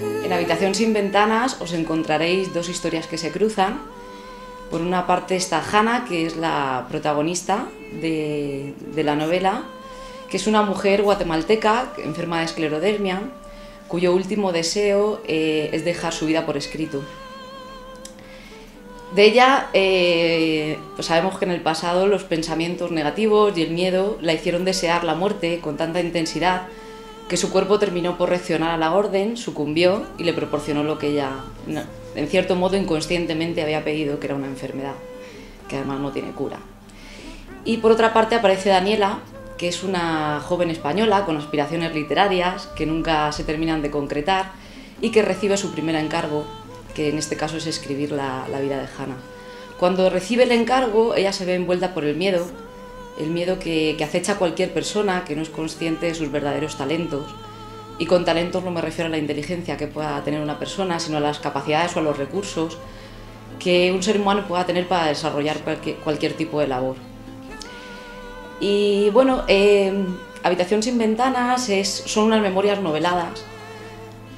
En Habitación sin ventanas os encontraréis dos historias que se cruzan. Por una parte está Hannah, que es la protagonista de la novela, que es una mujer guatemalteca enferma de esclerodermia, cuyo último deseo es dejar su vida por escrito. De ella pues sabemos que en el pasado los pensamientos negativos y el miedo la hicieron desear la muerte con tanta intensidad que su cuerpo terminó por reaccionar a la orden, sucumbió y le proporcionó lo que ella, en cierto modo inconscientemente, había pedido, que era una enfermedad, que además no tiene cura. Y por otra parte aparece Daniela, que es una joven española con aspiraciones literarias que nunca se terminan de concretar y que recibe su primer encargo, que en este caso es escribir la vida de Hannah. Cuando recibe el encargo, ella se ve envuelta por el miedo que acecha a cualquier persona que no es consciente de sus verdaderos talentos. Y con talentos no me refiero a la inteligencia que pueda tener una persona, sino a las capacidades o a los recursos que un ser humano pueda tener para desarrollar cualquier tipo de labor. Y bueno, Habitación sin ventanas son unas memorias noveladas,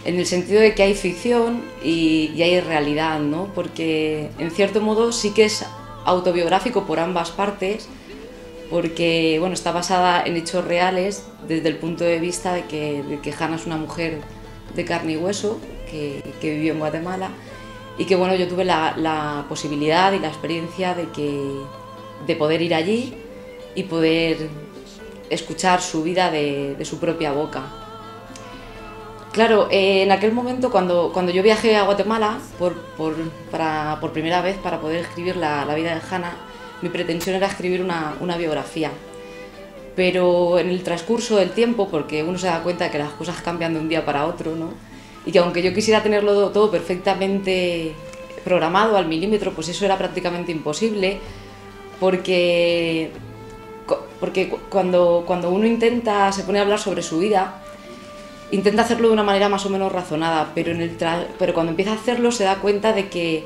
en el sentido de que hay ficción y hay realidad, ¿no? Porque en cierto modo sí que es autobiográfico por ambas partes, porque bueno, está basada en hechos reales desde el punto de vista de que Hannah es una mujer de carne y hueso que vivió en Guatemala y que bueno, yo tuve la posibilidad y la experiencia de poder ir allí y poder escuchar su vida de su propia boca. Claro, en aquel momento cuando yo viajé a Guatemala por primera vez para poder escribir la vida de Hannah, mi pretensión era escribir una biografía. Pero en el transcurso del tiempo, porque uno se da cuenta de que las cosas cambian de un día para otro, ¿no? Y que aunque yo quisiera tenerlo todo perfectamente programado al milímetro, pues eso era prácticamente imposible, porque cuando uno se pone a hablar sobre su vida, intenta hacerlo de una manera más o menos razonada, pero cuando empieza a hacerlo se da cuenta de que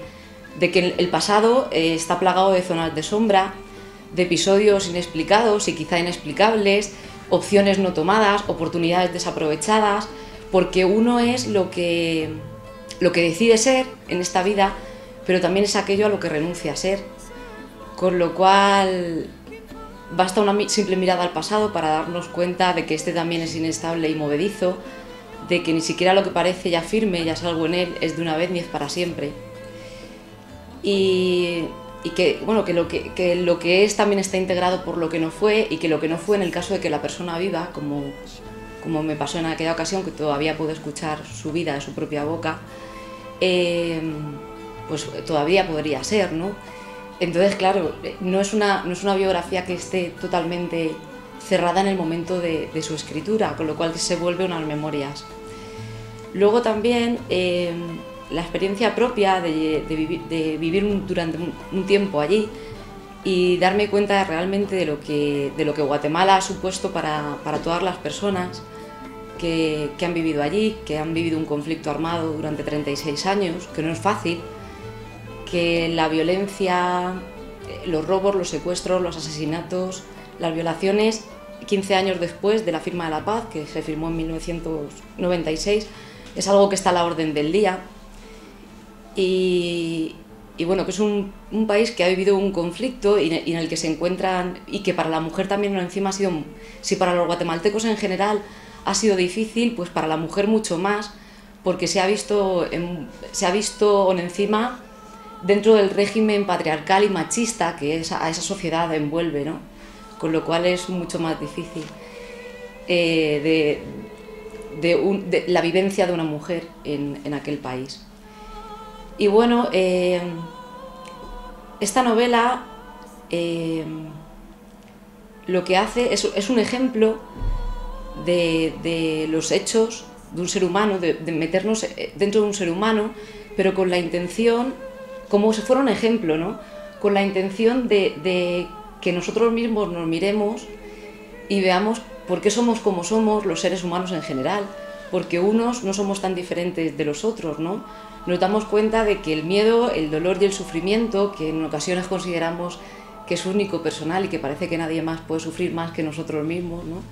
el pasado está plagado de zonas de sombra, de episodios inexplicados y quizá inexplicables, opciones no tomadas, oportunidades desaprovechadas, porque uno es lo que decide ser en esta vida, pero también es aquello a lo que renuncia a ser. Con lo cual basta una simple mirada al pasado para darnos cuenta de que este también es inestable y movedizo, de que ni siquiera lo que parece ya firme, ya salvo en él, es de una vez ni es para siempre. Y que, bueno, que lo que es también está integrado por lo que no fue, y que lo que no fue, en el caso de que la persona viva, como me pasó en aquella ocasión, que todavía puedo escuchar su vida de su propia boca, pues todavía podría ser, ¿no? Entonces, claro, no es una biografía que esté totalmente cerrada en el momento de su escritura, con lo cual se vuelve unas memorias. Luego también la experiencia propia de vivir durante un tiempo allí y darme cuenta realmente de lo que Guatemala ha supuesto para todas las personas que han vivido allí, que han vivido un conflicto armado durante 36 años, que no es fácil, que la violencia, los robos, los secuestros, los asesinatos, las violaciones, 15 años después de la firma de la paz, que se firmó en 1996, es algo que está a la orden del día. Y bueno, que es un país que ha vivido un conflicto y en el que se encuentran, y que para la mujer también encima ha sido, si para los guatemaltecos en general ha sido difícil, pues para la mujer mucho más, porque se ha visto encima dentro del régimen patriarcal y machista que a esa sociedad envuelve, ¿no? Con lo cual es mucho más difícil de la vivencia de una mujer en aquel país. Y bueno, esta novela lo que hace es un ejemplo de los hechos de un ser humano, de meternos dentro de un ser humano, pero con la intención, como si fuera un ejemplo, ¿no? Con la intención de que nosotros mismos nos miremos y veamos por qué somos como somos los seres humanos en general, porque unos no somos tan diferentes de los otros, ¿no? Nos damos cuenta de que el miedo, el dolor y el sufrimiento, que en ocasiones consideramos que es único, personal y que parece que nadie más puede sufrir más que nosotros mismos, ¿no?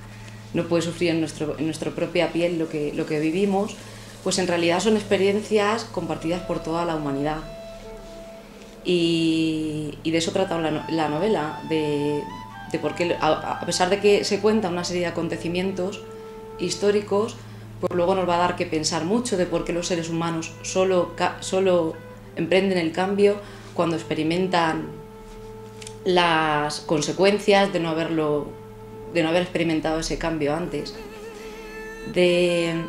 No puede sufrir en nuestra propia piel lo que vivimos, pues en realidad son experiencias compartidas por toda la humanidad. Y de eso trata la novela, de por qué, a pesar de que se cuenta una serie de acontecimientos históricos, pues luego nos va a dar que pensar mucho de por qué los seres humanos solo emprenden el cambio cuando experimentan las consecuencias de no haber experimentado ese cambio antes, de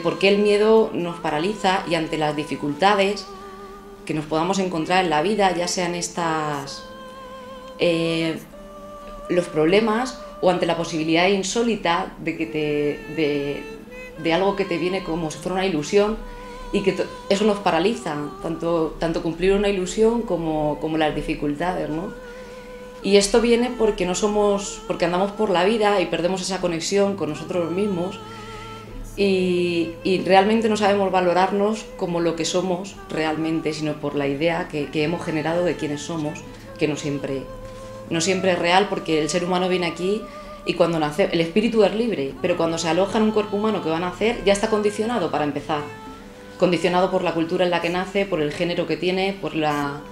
por qué el miedo nos paraliza y ante las dificultades que nos podamos encontrar en la vida, ya sean los problemas o ante la posibilidad insólita de algo que te viene como si fuera una ilusión, y que eso nos paraliza, tanto cumplir una ilusión como las dificultades, ¿no? Y esto viene porque porque andamos por la vida y perdemos esa conexión con nosotros mismos y realmente no sabemos valorarnos como lo que somos realmente, sino por la idea que hemos generado de quiénes somos, que no siempre es real, porque el ser humano viene aquí y cuando nace, el espíritu es libre, pero cuando se aloja en un cuerpo humano que va a nacer, ya está condicionado para empezar. Condicionado por la cultura en la que nace, por el género que tiene, por la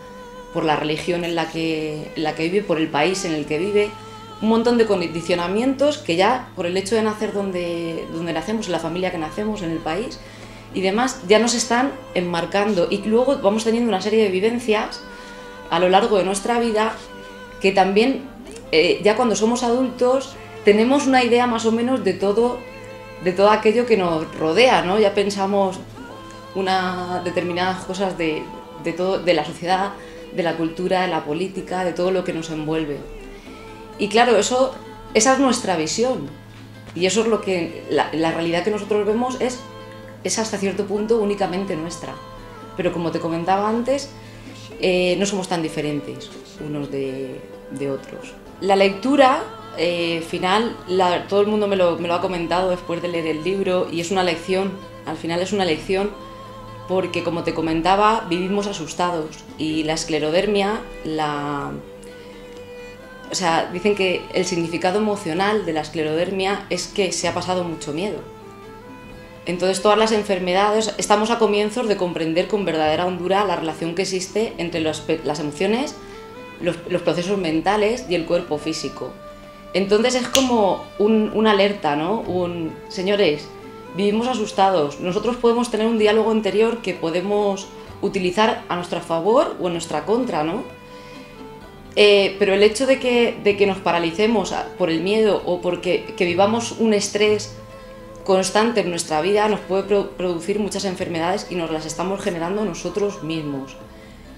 religión en la que vive, por el país en el que vive. Un montón de condicionamientos que ya, por el hecho de nacer donde nacemos, en la familia que nacemos, en el país y demás, ya nos están enmarcando. Y luego vamos teniendo una serie de vivencias a lo largo de nuestra vida que también, ya cuando somos adultos, tenemos una idea más o menos de todo aquello que nos rodea, ¿no? Ya pensamos determinadas cosas de la sociedad, de la cultura, de la política, de todo lo que nos envuelve. Y claro, esa es nuestra visión. Y eso es lo que la realidad que nosotros vemos es hasta cierto punto únicamente nuestra. Pero como te comentaba antes, no somos tan diferentes unos de otros. La lectura final, todo el mundo me lo ha comentado después de leer el libro, y es una lección, al final es una lección, porque como te comentaba, vivimos asustados y la esclerodermia, dicen que el significado emocional de la esclerodermia es que se ha pasado mucho miedo. Entonces todas las enfermedades, estamos a comienzos de comprender con verdadera hondura la relación que existe entre las emociones, los procesos mentales y el cuerpo físico. Entonces es como una alerta, ¿no? Señores, vivimos asustados, nosotros podemos tener un diálogo interior que podemos utilizar a nuestro favor o en nuestra contra, ¿no? Pero el hecho de que nos paralicemos por el miedo o porque vivamos un estrés constante en nuestra vida nos puede producir muchas enfermedades y nos las estamos generando nosotros mismos.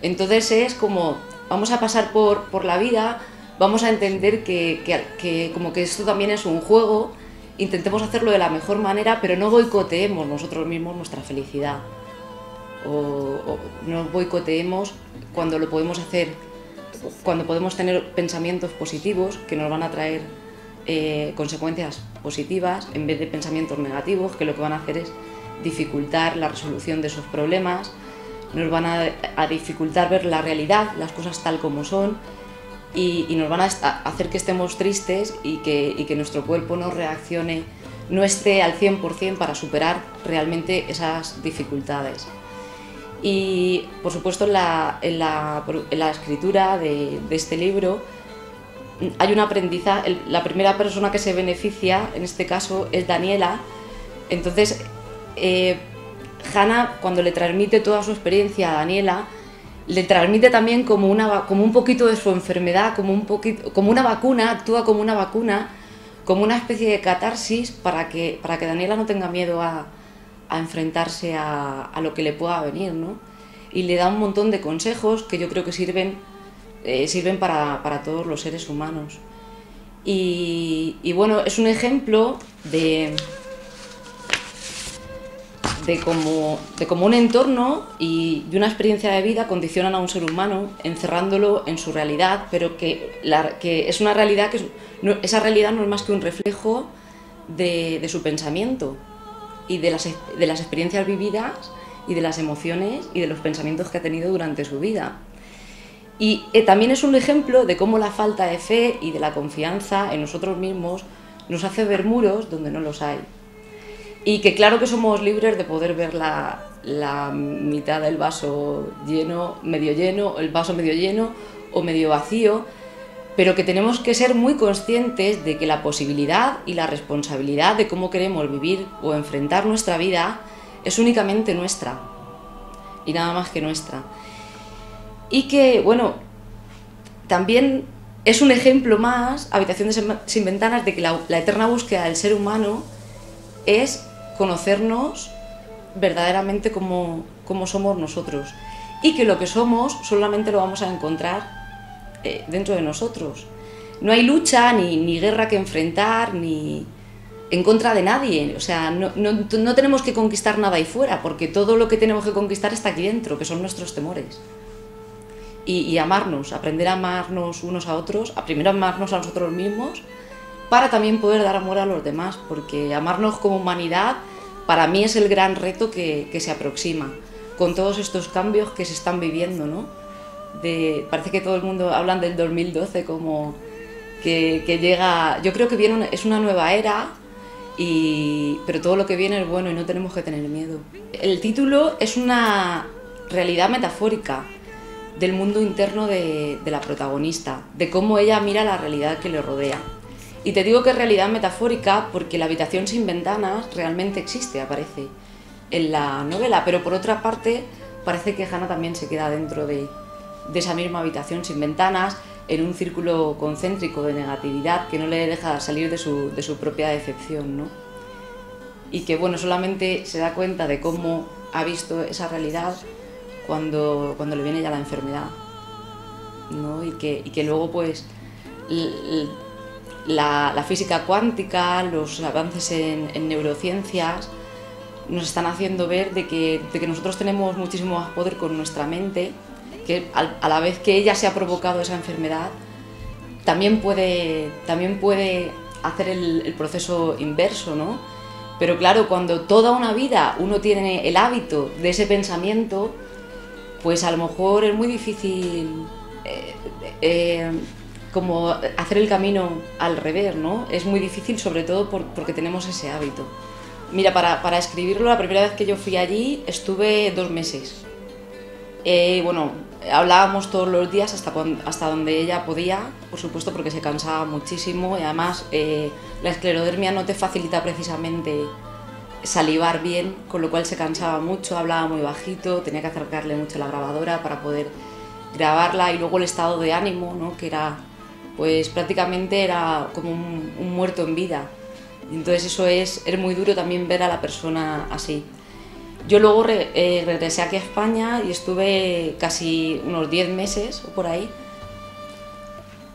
Entonces es como, vamos a pasar por la vida, vamos a entender que como que esto también es un juego. Intentemos hacerlo de la mejor manera, pero no boicoteemos nosotros mismos nuestra felicidad. O no boicoteemos cuando lo podemos hacer, cuando podemos tener pensamientos positivos que nos van a traer consecuencias positivas en vez de pensamientos negativos que lo que van a hacer es dificultar la resolución de esos problemas, nos van a dificultar ver la realidad, las cosas tal como son. Y nos van a hacer que estemos tristes y que nuestro cuerpo no reaccione, no esté al 100% para superar realmente esas dificultades. Y por supuesto en la escritura de este libro hay un aprendizaje. La primera persona que se beneficia en este caso es Daniela. Entonces Hannah, cuando le transmite toda su experiencia a Daniela, le transmite también como un poquito de su enfermedad, como una vacuna, actúa como una vacuna, como una especie de catarsis para que Daniela no tenga miedo a enfrentarse a lo que le pueda venir, ¿no? Y le da un montón de consejos que yo creo que sirven para todos los seres humanos. Y bueno, es un ejemplo de cómo un entorno y una experiencia de vida condicionan a un ser humano, encerrándolo en su realidad, pero que es una realidad esa realidad no es más que un reflejo de su pensamiento y de las experiencias vividas y de las emociones y de los pensamientos que ha tenido durante su vida. Y también es un ejemplo de cómo la falta de fe y de la confianza en nosotros mismos nos hace ver muros donde no los hay. y que claro que somos libres de poder ver la mitad del vaso medio lleno, el vaso medio lleno o medio vacío, pero que tenemos que ser muy conscientes de que la posibilidad y la responsabilidad de cómo queremos vivir o enfrentar nuestra vida es únicamente nuestra y nada más que nuestra. Y que, bueno, también es un ejemplo más, Habitación sin ventanas, de que la eterna búsqueda del ser humano es conocernos verdaderamente como somos nosotros, y que lo que somos solamente lo vamos a encontrar dentro de nosotros. No hay lucha ni guerra que enfrentar, ni en contra de nadie. O sea, no tenemos que conquistar nada ahí fuera, porque todo lo que tenemos que conquistar está aquí dentro, que son nuestros temores. Y amarnos, aprender a amarnos unos a otros, primero amarnos a nosotros mismos, para también poder dar amor a los demás, porque amarnos como humanidad para mí es el gran reto que se aproxima, con todos estos cambios que se están viviendo, ¿no? Parece que todo el mundo habla del 2012 como que llega, yo creo que es una nueva era, pero todo lo que viene es bueno y no tenemos que tener miedo. El título es una realidad metafórica del mundo interno de la protagonista, de cómo ella mira la realidad que le rodea. Y te digo que es realidad metafórica porque la habitación sin ventanas realmente existe, aparece en la novela, pero por otra parte parece que Hannah también se queda dentro de esa misma habitación sin ventanas, en un círculo concéntrico de negatividad que no le deja salir de su propia decepción, ¿no? Y que, bueno, solamente se da cuenta de cómo ha visto esa realidad cuando le viene ya la enfermedad, ¿no? Y que luego, pues, la física cuántica, los avances en neurociencias nos están haciendo ver de que nosotros tenemos muchísimo más poder con nuestra mente, que a la vez que ella se ha provocado esa enfermedad, también puede hacer el proceso inverso, ¿no? Pero claro, cuando toda una vida uno tiene el hábito de ese pensamiento, pues a lo mejor es muy difícil como hacer el camino al revés, ¿no? Es muy difícil, sobre todo porque tenemos ese hábito. Mira, para escribirlo, la primera vez que yo fui allí estuve 2 meses. Bueno, hablábamos todos los días hasta donde ella podía, por supuesto, porque se cansaba muchísimo, y además la esclerodermia no te facilita precisamente salivar bien, con lo cual se cansaba mucho, hablaba muy bajito, tenía que acercarle mucho a la grabadora para poder grabarla, y luego el estado de ánimo, ¿no? Que era, pues prácticamente era como un muerto en vida. Y entonces eso es muy duro también ver a la persona así. Yo luego regresé aquí a España y estuve casi unos 10 meses o por ahí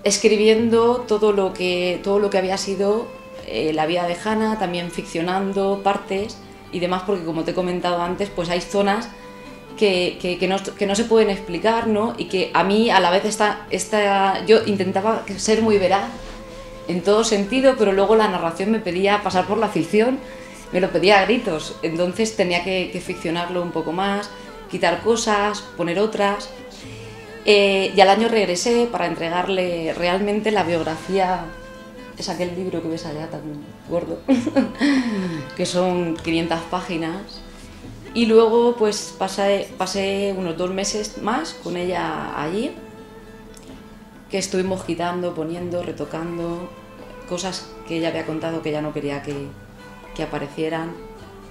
escribiendo todo lo que había sido la vida de Hannah, también ficcionando partes y demás, porque como te he comentado antes, pues hay zonas que no se pueden explicar, ¿no? Y que a mí a la vez yo intentaba ser muy veraz en todo sentido, pero luego la narración me pedía pasar por la ficción, me lo pedía a gritos, entonces tenía que ficcionarlo un poco más, quitar cosas, poner otras. Y al año regresé para entregarle realmente la biografía, es aquel libro que ves allá tan gordo, que son 500 páginas. Y luego pues pasé unos 2 meses más con ella allí, que estuvimos quitando, poniendo, retocando cosas que ella había contado que ya no quería que aparecieran,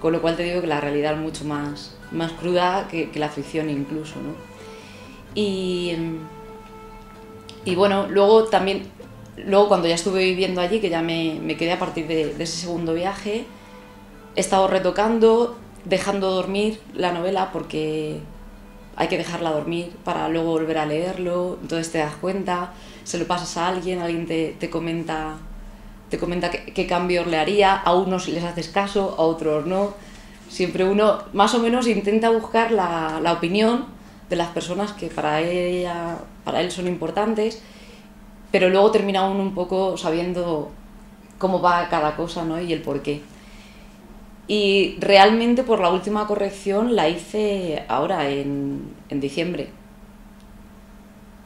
con lo cual te digo que la realidad es mucho más cruda que la ficción incluso, ¿no? Y bueno, luego cuando ya estuve viviendo allí, que ya me quedé a partir de ese segundo viaje, he estado retocando, dejando dormir la novela, porque hay que dejarla dormir para luego volver a leerlo, entonces te das cuenta, se lo pasas a alguien te comenta qué cambios le haría, a unos les haces caso, a otros no. Siempre uno más o menos intenta buscar la opinión de las personas que para él son importantes, pero luego termina uno un poco sabiendo cómo va cada cosa, ¿no? Y el porqué. Y realmente por la última corrección la hice ahora en diciembre.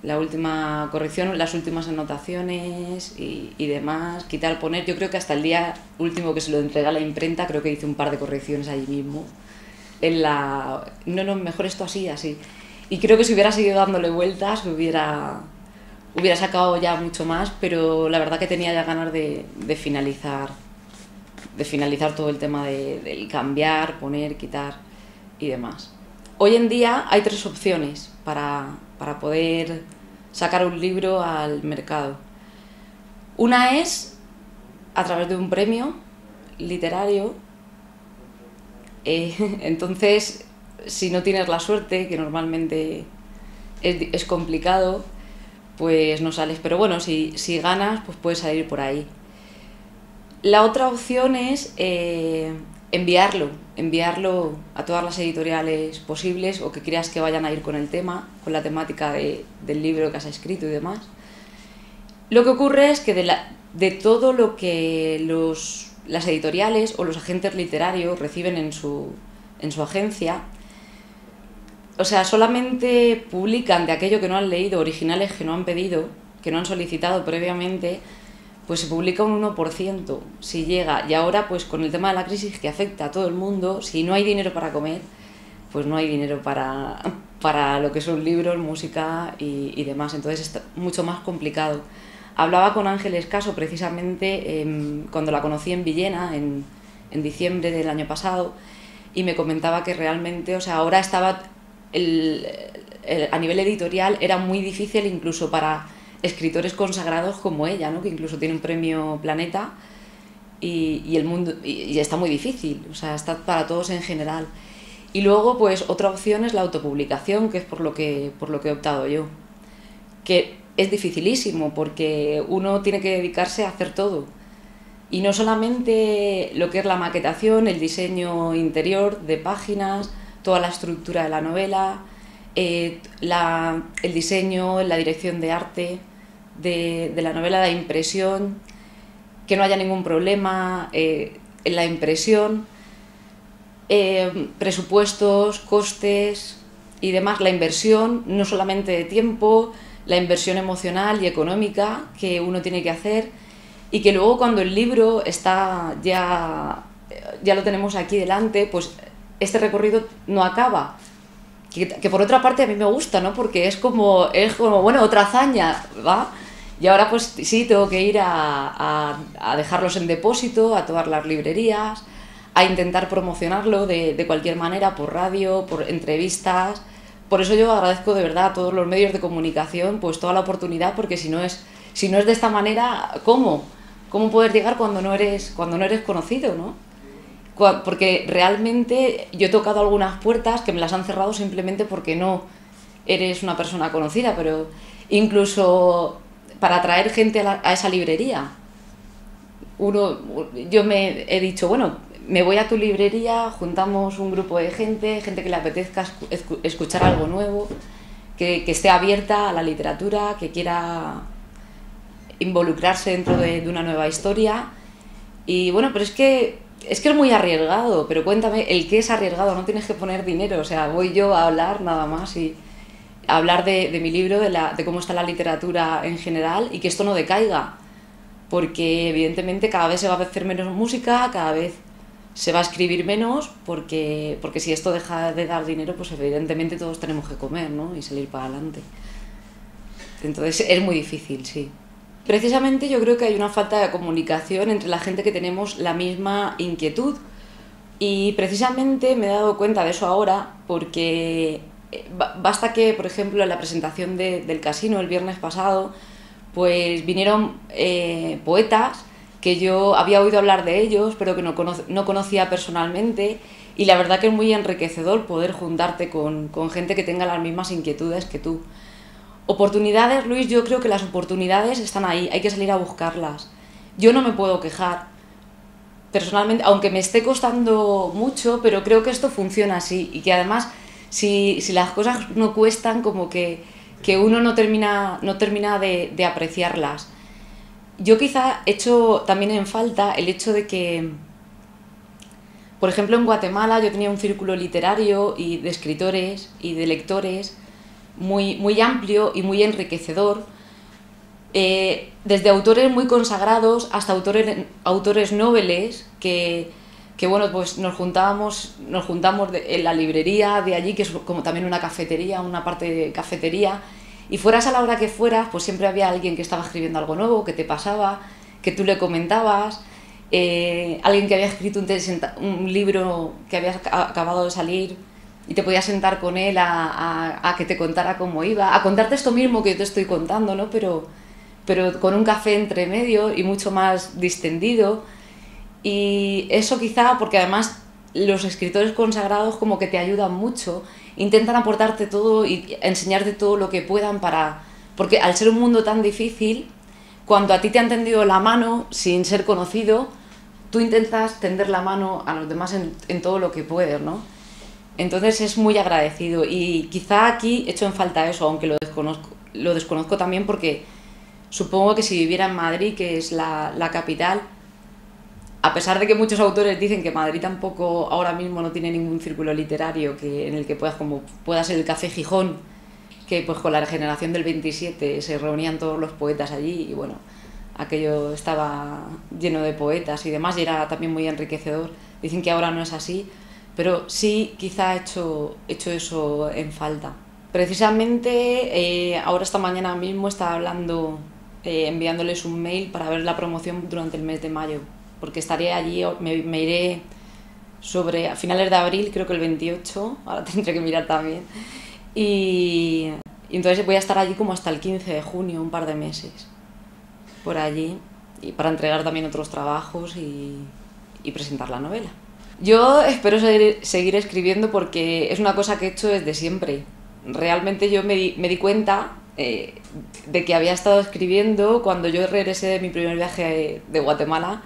la última corrección, las últimas anotaciones y demás, quitar, poner. Yo creo que hasta el día último que se lo entregué a la imprenta, creo que hice un par de correcciones allí mismo. No, mejor esto así, así. Y creo que si hubiera seguido dándole vueltas, hubiera sacado ya mucho más, pero la verdad que tenía ya ganas de finalizar todo el tema del cambiar, poner, quitar y demás. Hoy en día hay 3 opciones para poder sacar un libro al mercado. Una es a través de un premio literario. Entonces, si no tienes la suerte, que normalmente es complicado, pues no sales. Pero bueno, si ganas, pues puedes salir por ahí. La otra opción es enviarlo a todas las editoriales posibles o que creas que vayan a ir con el tema, con la temática del libro que has escrito y demás. Lo que ocurre es que de todo lo que las editoriales o los agentes literarios reciben en su agencia, o sea, solamente publican de aquello que no han leído, originales que no han pedido, que no han solicitado previamente, pues se publica un 1%, si llega. Y ahora, pues con el tema de la crisis que afecta a todo el mundo, si no hay dinero para comer, pues no hay dinero para lo que son libros, música y demás. Entonces está mucho más complicado. Hablaba con Ángeles Caso precisamente cuando la conocí en Villena, en diciembre del año pasado, y me comentaba que realmente, o sea, ahora estaba a nivel editorial era muy difícil incluso para escritores consagrados como ella, ¿no? Que incluso tiene un premio Planeta y el mundo y está muy difícil, o sea, está para todos en general. Y luego, pues otra opción es la autopublicación, que es por lo que he optado yo, que es dificilísimo porque uno tiene que dedicarse a hacer todo. Y no solamente lo que es la maquetación, el diseño interior de páginas, toda la estructura de la novela, el diseño, la dirección de arte de la novela, la impresión, que no haya ningún problema en la impresión, presupuestos, costes y demás, la inversión, no solamente de tiempo, la inversión emocional y económica que uno tiene que hacer, y que luego cuando el libro está ya lo tenemos aquí delante, pues este recorrido no acaba. Que por otra parte a mí me gusta, ¿no? Porque es como bueno, otra hazaña, ¿va? Y ahora pues sí, tengo que ir a dejarlos en depósito a todas las librerías, a intentar promocionarlo de cualquier manera, por radio, por entrevistas. Por eso yo agradezco de verdad a todos los medios de comunicación pues toda la oportunidad, porque si no es de esta manera, ¿cómo poder llegar cuando no eres conocido, ¿no? Porque realmente yo he tocado algunas puertas que me las han cerrado simplemente porque no eres una persona conocida, pero incluso para atraer gente a esa librería. Yo me he dicho, bueno, me voy a tu librería, juntamos un grupo de gente que le apetezca escuchar algo nuevo, que esté abierta a la literatura, que quiera involucrarse dentro de una nueva historia. Y bueno, pero es que es muy arriesgado, pero cuéntame, ¿el qué es arriesgado? No tienes que poner dinero, o sea, voy yo a hablar nada más y a hablar de mi libro, de cómo está la literatura en general y que esto no decaiga, porque evidentemente cada vez se va a hacer menos música, cada vez se va a escribir menos, porque si esto deja de dar dinero, pues evidentemente todos tenemos que comer, ¿no? Y salir para adelante. Entonces es muy difícil, sí. Precisamente yo creo que hay una falta de comunicación entre la gente que tenemos la misma inquietud, y precisamente me he dado cuenta de eso ahora porque basta que, por ejemplo, en la presentación del Casino el viernes pasado, pues vinieron poetas que yo había oído hablar de ellos pero que no conocía personalmente, y la verdad que es muy enriquecedor poder juntarte con gente que tenga las mismas inquietudes que tú. Oportunidades, Luis, yo creo que las oportunidades están ahí, hay que salir a buscarlas. Yo no me puedo quejar, personalmente, aunque me esté costando mucho, pero creo que esto funciona así, y que además, si las cosas no cuestan, como que uno no termina de apreciarlas. Yo quizá echo también en falta el hecho de que, por ejemplo, en Guatemala yo tenía un círculo literario y de escritores y de lectores muy amplio y muy enriquecedor, desde autores muy consagrados hasta autores nobles que bueno, pues nos juntamos en la librería de allí, que es como también una cafetería, una parte de cafetería, y fueras a la hora que fueras, pues siempre había alguien que estaba escribiendo algo nuevo, que te pasaba, que tú le comentabas, alguien que había escrito un libro que había acabado de salir y te podías sentar con él a que te contara cómo iba, a contarte esto mismo que yo te estoy contando, ¿no? Pero con un café entre medio y mucho más distendido. Y eso quizá porque además los escritores consagrados como que te ayudan mucho, intentan aportarte todo y enseñarte todo lo que puedan porque al ser un mundo tan difícil, cuando a ti te han tendido la mano sin ser conocido, tú intentas tender la mano a los demás en todo lo que puedes, ¿no? Entonces es muy agradecido y quizá aquí echo en falta eso, aunque lo desconozco también porque supongo que si viviera en Madrid, que es la capital, a pesar de que muchos autores dicen que Madrid tampoco ahora mismo no tiene ningún círculo literario en el que pueda ser el Café Gijón, que pues con la generación del 27 se reunían todos los poetas allí y bueno, aquello estaba lleno de poetas y demás y era también muy enriquecedor. Dicen que ahora no es así, pero sí quizá he hecho eso en falta. Precisamente ahora esta mañana mismo estaba hablando, enviándoles un mail para ver la promoción durante el mes de mayo, porque estaré allí, me iré a finales de abril, creo que el 28, ahora tendré que mirar también, y entonces voy a estar allí como hasta el 15 de junio, un par de meses, por allí, y para entregar también otros trabajos y presentar la novela. Yo espero seguir escribiendo porque es una cosa que he hecho desde siempre. Realmente yo me di cuenta de que había estado escribiendo cuando yo regresé de mi primer viaje de Guatemala.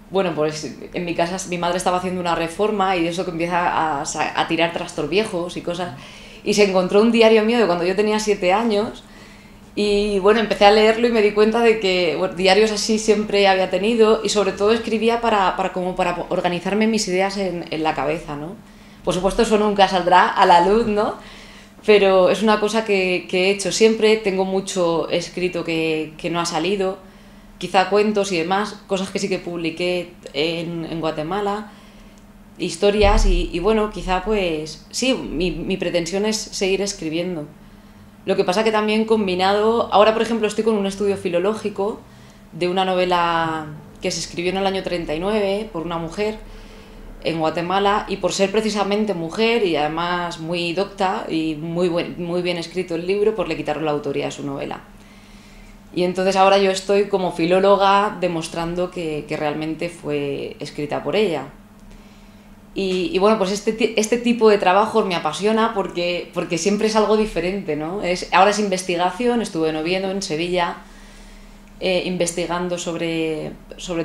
Bueno, pues en mi casa mi madre estaba haciendo una reforma y de eso que empieza a tirar trastos viejos y cosas. Y se encontró un diario mío de cuando yo tenía 7 años y bueno, empecé a leerlo y me di cuenta de que bueno, diarios así siempre había tenido y sobre todo escribía para organizarme mis ideas en la cabeza, ¿no? Por supuesto eso nunca saldrá a la luz, ¿no? Pero es una cosa que he hecho siempre, tengo mucho escrito que no ha salido, quizá cuentos y demás, cosas que sí que publiqué en Guatemala, historias y bueno, quizá pues sí, mi pretensión es seguir escribiendo. Lo que pasa que también combinado, ahora por ejemplo estoy con un estudio filológico de una novela que se escribió en el año 39 por una mujer en Guatemala y por ser precisamente mujer y además muy docta y muy bien escrito el libro, pues le quitaron la autoría de su novela. Y entonces ahora yo estoy como filóloga demostrando que realmente fue escrita por ella. Y bueno, pues este tipo de trabajos me apasiona porque siempre es algo diferente, ¿no? Ahora es investigación, estuve en Oviedo, en Sevilla, investigando sobre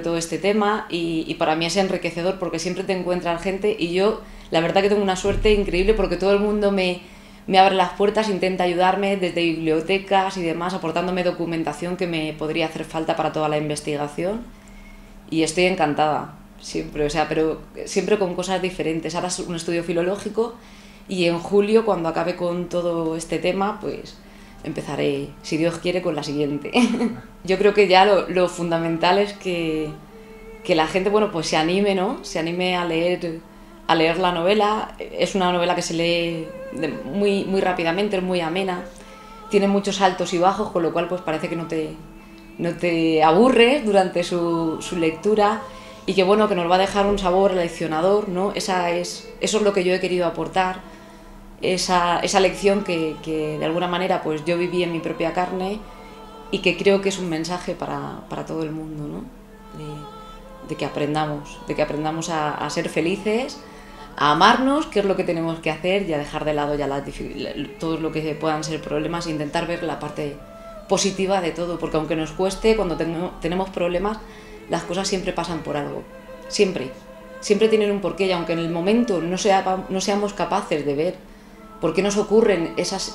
todo este tema y para mí es enriquecedor porque siempre te encuentras gente y yo la verdad que tengo una suerte increíble porque todo el mundo me abre las puertas, intenta ayudarme desde bibliotecas y demás, aportándome documentación que me podría hacer falta para toda la investigación y estoy encantada. Siempre, o sea, pero siempre con cosas diferentes. Ahora es un estudio filológico y en julio, cuando acabe con todo este tema, pues empezaré, si Dios quiere, con la siguiente. Yo creo que ya lo fundamental es que la gente, bueno, pues se anime, ¿no? Se anime a leer la novela. Es una novela que se lee muy rápidamente, es muy amena. Tiene muchos altos y bajos, con lo cual pues parece que no te aburres durante su lectura. Y que bueno, que nos va a dejar un sabor leccionador, ¿no? Eso es lo que yo he querido aportar, esa lección que de alguna manera pues yo viví en mi propia carne y que creo que es un mensaje para todo el mundo, ¿no? De que aprendamos a ser felices, a amarnos, que es lo que tenemos que hacer y a dejar de lado ya todo lo que puedan ser problemas e intentar ver la parte positiva de todo, porque aunque nos cueste, cuando tenemos problemas, las cosas siempre pasan por algo, siempre tienen un porqué y aunque en el momento no seamos capaces de ver por qué nos ocurren esos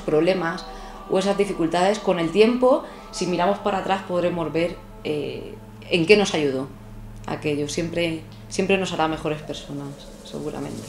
problemas o esas dificultades, con el tiempo, si miramos para atrás podremos ver en qué nos ayudó aquello, siempre nos hará mejores personas, seguramente.